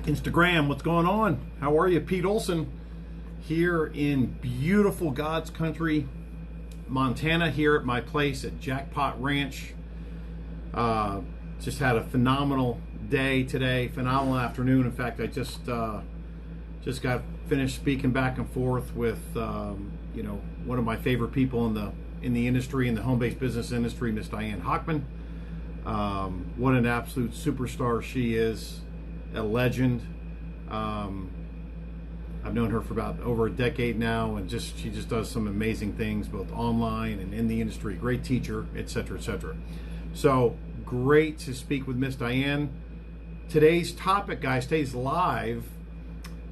Instagram, what's going on? How are you? Pete Olsen here in beautiful God's country, Montana, here at my place at Jackpot Ranch. Just had a phenomenal day today, phenomenal afternoon. In fact, I just got finished speaking back and forth with one of my favorite people in the industry, in the home-based business industry, Miss Diane Hockman. What an absolute superstar she is, a legend. I've known her for about over a decade now, and she just does some amazing things both online and in the industry. Great teacher, etc., etc. So great to speak with Miss Diane. Today's topic, guys, today's live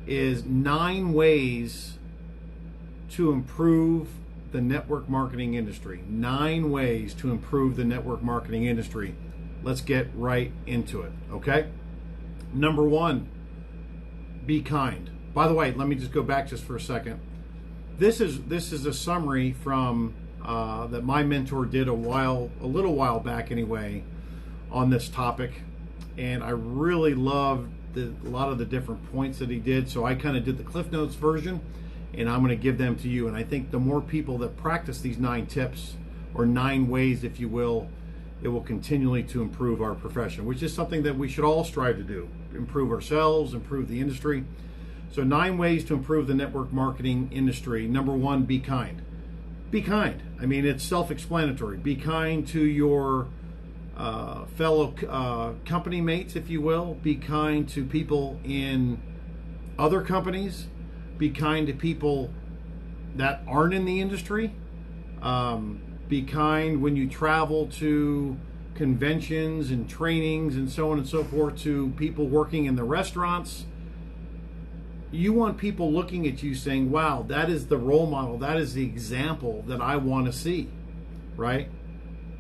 is 9 ways to improve the network marketing industry. 9 ways to improve the network marketing industry. Let's get right into it, okay? Number 1, be kind. By the way, let me just go back just for a second. This is a summary from that my mentor did a little while back anyway, on this topic, and I really loved a lot of the different points that he did. So I kind of did the Cliff Notes version, and I'm going to give them to you. And I think the more people that practice these 9 tips, or 9 ways, if you will, it will continually to improve our profession, which is something that we should all strive to do. Improve ourselves, improve the industry. So 9 ways to improve the network marketing industry. Number 1, be kind. Be kind. I mean, it's self-explanatory. Be kind to your fellow company mates, if you will. Be kind to people in other companies. Be kind to people that aren't in the industry. Be kind when you travel to conventions and trainings and so on and so forth, to people working in the restaurants. You want people looking at you saying, wow, that is the role model, that is the example that I want to see, right?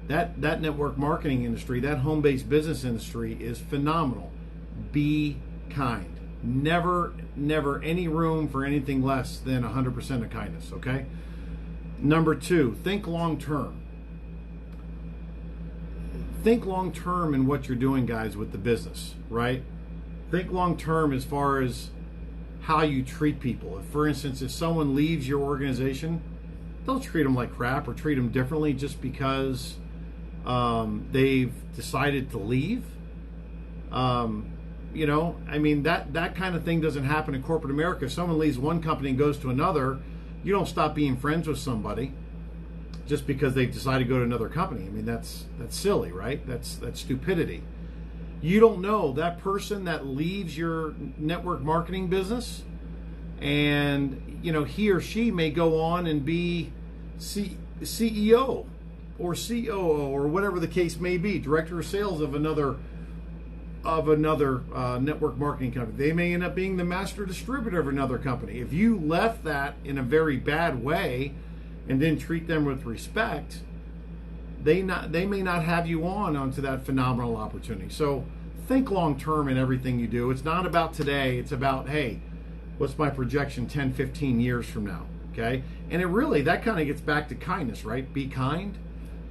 That network marketing industry, that home-based business industry is phenomenal. Be kind. Never any room for anything less than 100% of kindness, okay? Number 2, think long term. Think long term in what you're doing, guys, with the business, right? Think long term as far as how you treat people. If, for instance, if someone leaves your organization, don't treat them like crap or treat them differently just because they've decided to leave. I mean, that kind of thing doesn't happen in corporate America. If someone leaves one company and goes to another, you don't stop being friends with somebody just because they've decided to go to another company. I mean, that's silly, right? That's stupidity. You don't know that person that leaves your network marketing business, and he or she may go on and be CEO or COO or whatever the case may be, director of sales of another network marketing company. They may end up being the master distributor of another company. If you left that in a very bad way and didn't treat them with respect, they may not have you onto that phenomenal opportunity. So think long term in everything you do. It's not about today. It's about, hey, what's my projection 10, 15 years from now? Okay? And that kind of gets back to kindness, right? Be kind,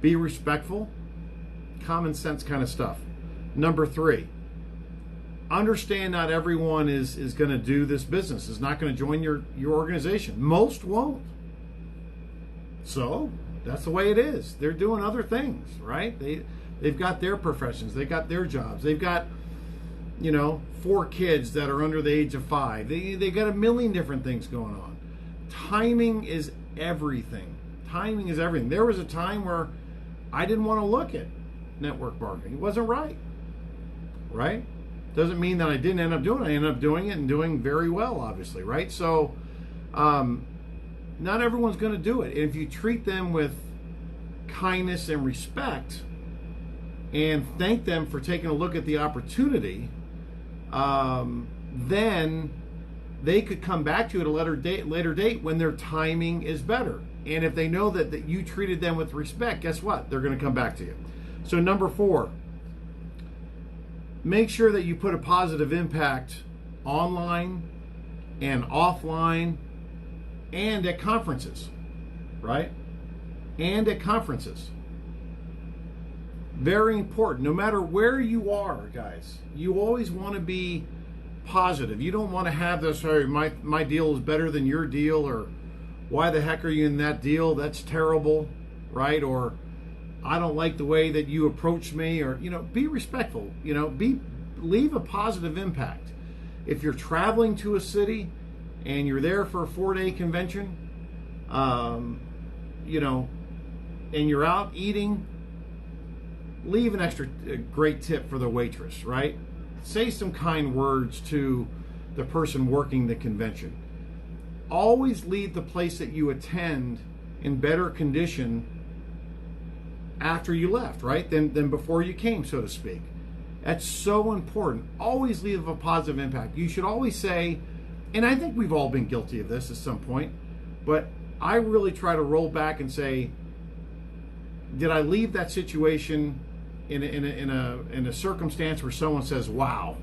be respectful, common sense kind of stuff. Number 3, understand not everyone is going to do this business, is not going to join your organization. Most won't. So that's the way it is. They're doing other things, right? They've got their professions. They've got their jobs. They've got, 4 kids that are under the age of 5. They got a million different things going on. Timing is everything. Timing is everything. There was a time where I didn't want to look at network marketing. It wasn't right. Right? Doesn't mean that I didn't end up doing it. I ended up doing it and doing very well, obviously, right? So not everyone's going to do it. And if you treat them with kindness and respect and thank them for taking a look at the opportunity, then they could come back to you at a later date when their timing is better. And if they know that you treated them with respect, guess what? They're going to come back to you. So number 4, make sure that you put a positive impact online and offline and at conferences, right? And at conferences. Very important. No matter where you are, guys, you always want to be positive. You don't want to have this, "Hey, my deal is better than your deal," or "Why the heck are you in that deal? That's terrible," right? Or "I don't like the way that you approach me," or, be respectful, leave a positive impact. If you're traveling to a city and you're there for a 4-day convention, and you're out eating, leave an extra great tip for the waitress, right? Say some kind words to the person working the convention. Always leave the place that you attend in better condition after you left, right? Than before you came, so to speak. That's so important. Always leave a positive impact. You should always say, and I think we've all been guilty of this at some point, but I really try to roll back and say, did I leave that situation in a circumstance where someone says, "Wow,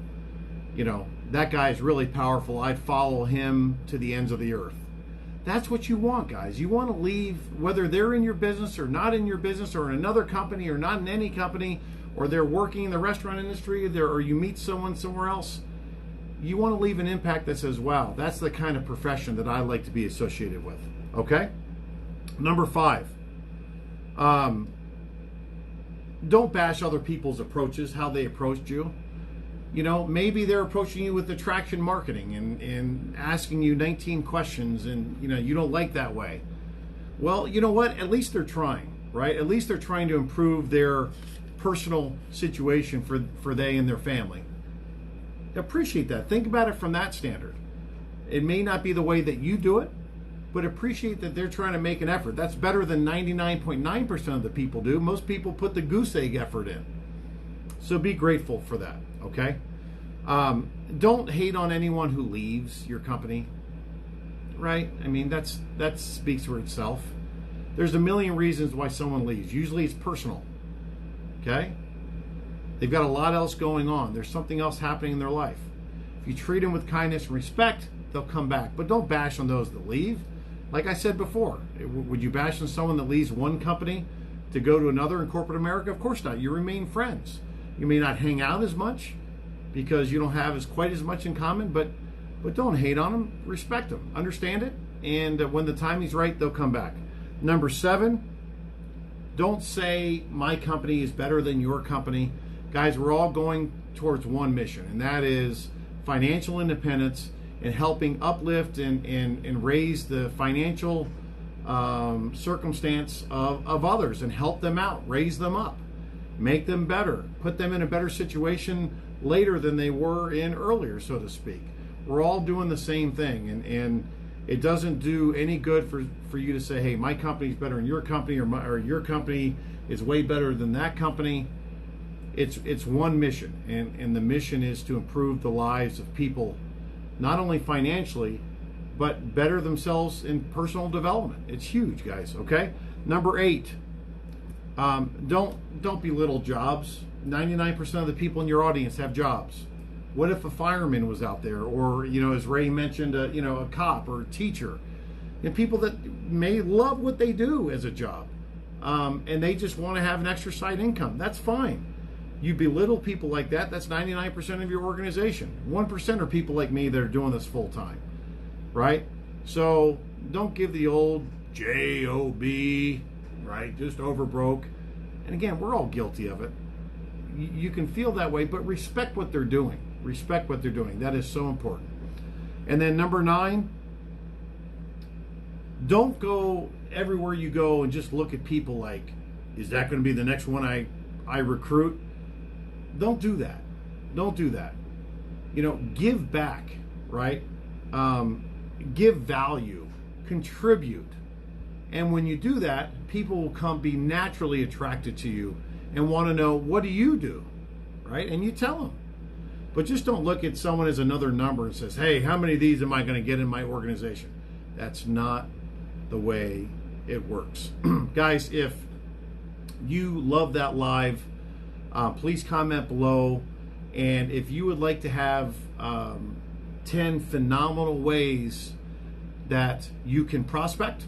that guy is really powerful. I'd follow him to the ends of the earth." That's what you want, guys. You want to leave, whether they're in your business or not in your business, or in another company or not in any company, or they're working in the restaurant industry, or you meet someone somewhere else. You want to leave an impact that says, "Wow, that's the kind of profession that I like to be associated with." Okay? Number 5. Don't bash other people's approaches, how they approached you. Maybe they're approaching you with attraction marketing and asking you 19 questions, and you don't like that way. Well, you know what? At least they're trying, right? At least they're trying to improve their personal situation for they and their family. Appreciate that. Think about it from that standard. It may not be the way that you do it, but appreciate that they're trying to make an effort. That's better than 99.9% of the people do. Most people put the goose egg effort in. So be grateful for that, okay? Don't hate on anyone who leaves your company, right? I mean, that speaks for itself. There's a million reasons why someone leaves. Usually it's personal, okay? They've got a lot else going on. There's something else happening in their life. If you treat them with kindness and respect, they'll come back. But don't bash on those that leave. Like I said before, would you bash on someone that leaves one company to go to another in corporate America? Of course not. You remain friends. You may not hang out as much because you don't have quite as much in common, but don't hate on them. Respect them. Understand it. And when the timing's right, they'll come back. Number 7, don't say my company is better than your company. Guys, we're all going towards one mission, and that is financial independence and helping uplift and raise the financial circumstance of others and help them out, raise them up, make them better, put them in a better situation later than they were in earlier, so to speak. We're all doing the same thing, and it doesn't do any good for you to say, "Hey, my company's better than your company," or your company is way better than that company. It's one mission, and the mission is to improve the lives of people, not only financially, but better themselves in personal development. It's huge, guys, okay? Number 8, don't belittle jobs. 99% of the people in your audience have jobs. What if a fireman was out there, or, as Ray mentioned, a cop or a teacher, and people that may love what they do as a job, and they just want to have an extra side income? That's fine. You belittle people like that, that's 99% of your organization. 1% are people like me that are doing this full time, right? So don't give the old JOB, right? Just over broke. And again, we're all guilty of it. You can feel that way, but respect what they're doing. Respect what they're doing. That is so important. And then number 9, don't go everywhere you go and just look at people like, is that going to be the next one I recruit? Don't do that. Don't do that. Give back, right? Give value, contribute. And when you do that, people will be naturally attracted to you and want to know, what do you do, right? And you tell them. But just don't look at someone as another number and says, "Hey, how many of these am I going to get in my organization?" That's not the way it works. Guys, if you love that live, please comment below. And if you would like to have 10 phenomenal ways that you can prospect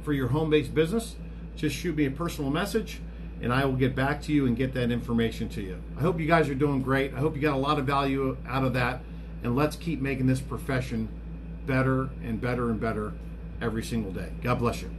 for your home-based business, just shoot me a personal message and I will get back to you and get that information to you. I hope you guys are doing great. I hope you got a lot of value out of that. and let's keep making this profession better and better and better every single day. God bless you.